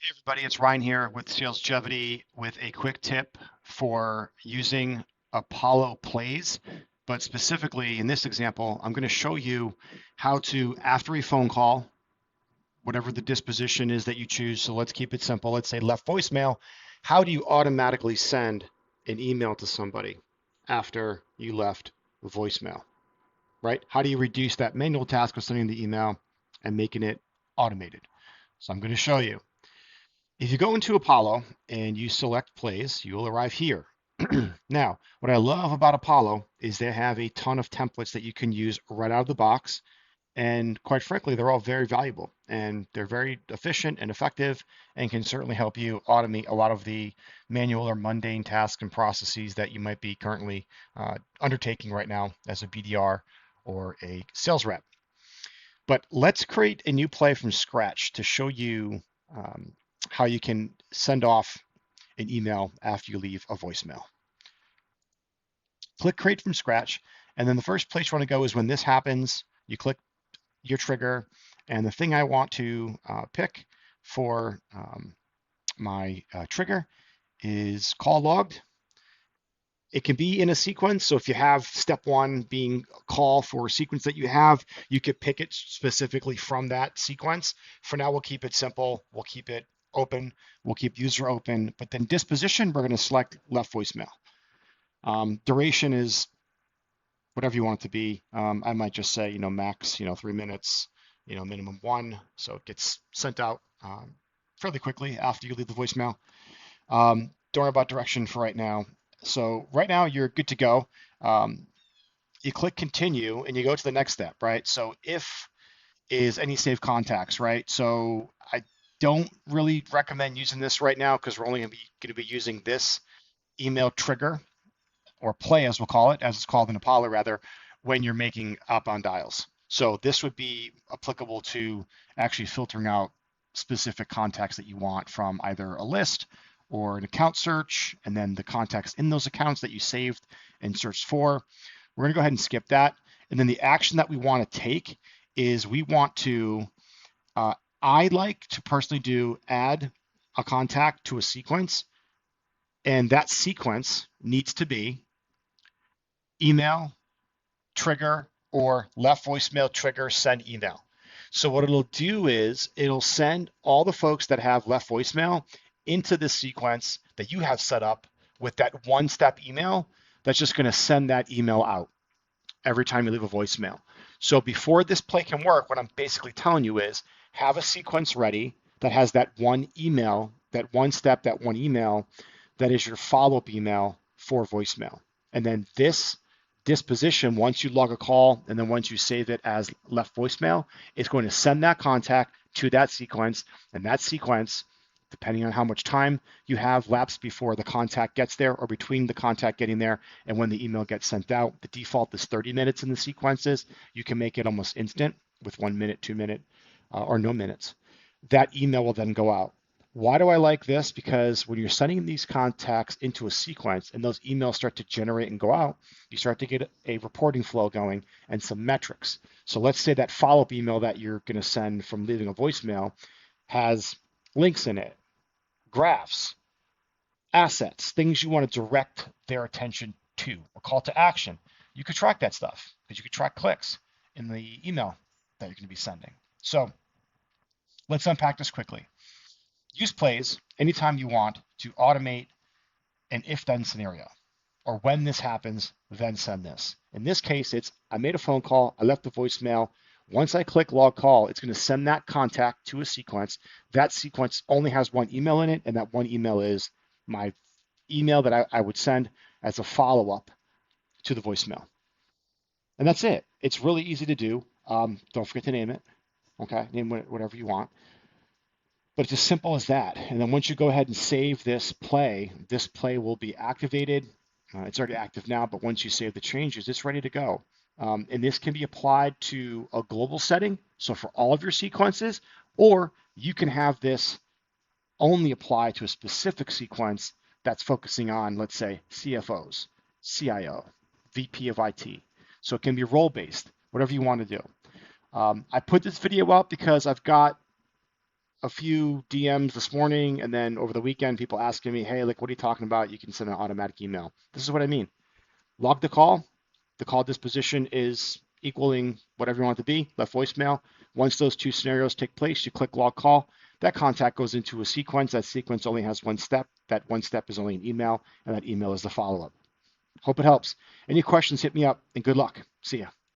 Hey everybody, it's Ryan here with Salesgevity with a quick tip for using Apollo Plays. But specifically in this example, I'm going to show you how to, after a phone call, whatever the disposition is that you choose. So let's keep it simple. Let's say left voicemail. How do you automatically send an email to somebody after you left a voicemail, right? How do you reduce that manual task of sending the email and making it automated? So I'm going to show you. If you go into Apollo and you select plays, you will arrive here. Now, what I love about Apollo is they have a ton of templates that you can use right out of the box. And quite frankly, they're all very valuable and they're very efficient and effective and can certainly help you automate a lot of the manual or mundane tasks and processes that you might be currently undertaking right now as a BDR or a sales rep. But let's create a new play from scratch to show you um, how you can send off an email after you leave a voicemail. Click create from scratch. And then the first place you want to go is when this happens, you click your trigger. And the thing I want to pick for my trigger is call logged. It can be in a sequence. So if you have step one being call for a sequence that you have, you could pick it specifically from that sequence. For now, we'll keep it simple. We'll keep it open. We'll keep user open. But then disposition, we're going to select left voicemail. Duration is whatever you want it to be. I might just say, max, 3 minutes, minimum one. So it gets sent out fairly quickly after you leave the voicemail. Don't worry about direction for right now. So right now you're good to go. You click continue and you go to the next step, right? So if is any saved contacts, right? So I don't really recommend using this right now because we're only going to be using this email trigger or play, as we'll call it, as it's called in Apollo, rather, when you're making outbound dials. So this would be applicable to actually filtering out specific contacts that you want from either a list or an account search, and then the contacts in those accounts that you saved and searched for. We're going to go ahead and skip that. And then the action that we want to take is we want to, I like to personally do add a contact to a sequence, and that sequence needs to be email, trigger, or left voicemail, trigger, send email. So what it'll do is it'll send all the folks that have left voicemail into this sequence that you have set up with that one-step email that's just going to send that email out every time you leave a voicemail. So before this play can work, what I'm basically telling you is have a sequence ready that has that one email, that one step, that one email that is your follow-up email for voicemail. And then this disposition, once you log a call and then once you save it as left voicemail, it's going to send that contact to that sequence. And that sequence, depending on how much time you have lapsed before the contact gets there or between the contact getting there and when the email gets sent out, the default is 30 minutes in the sequences. You can make it almost instant with 1 minute, 2 minute, or no minutes. That email will then go out. Why do I like this? Because when you're sending these contacts into a sequence and those emails start to generate and go out, you start to get a reporting flow going and some metrics. So let's say that follow-up email that you're going to send from leaving a voicemail has links in it, graphs, assets, things you want to direct their attention to, or call to action. You could track that stuff because you could track clicks in the email that you're going to be sending. So let's unpack this quickly. Use plays anytime you want to automate an if-then scenario, or when this happens, then send this. In this case, it's I made a phone call, I left a voicemail. Once I click log call, it's going to send that contact to a sequence. That sequence only has one email in it, and that one email is my email that I would send as a follow-up to the voicemail. And that's it. It's really easy to do. Don't forget to name it. Okay, name whatever you want. But it's as simple as that. And then once you go ahead and save this play will be activated. It's already active now, but once you save the changes, it's ready to go. And this can be applied to a global setting, so for all of your sequences, or you can have this only apply to a specific sequence that's focusing on, let's say, CFOs, CIO, VP of IT. So it can be role-based, whatever you want to do. I put this video up because I've got a few DMs this morning, and then over the weekend, people asking me, hey, like, what are you talking about? You can send an automatic email. This is what I mean. Log the call. The call disposition is equaling whatever you want it to be, left voicemail. Once those two scenarios take place, you click log call. That contact goes into a sequence. That sequence only has one step. That one step is only an email, and that email is the follow-up. Hope it helps. Any questions, hit me up, and good luck. See ya.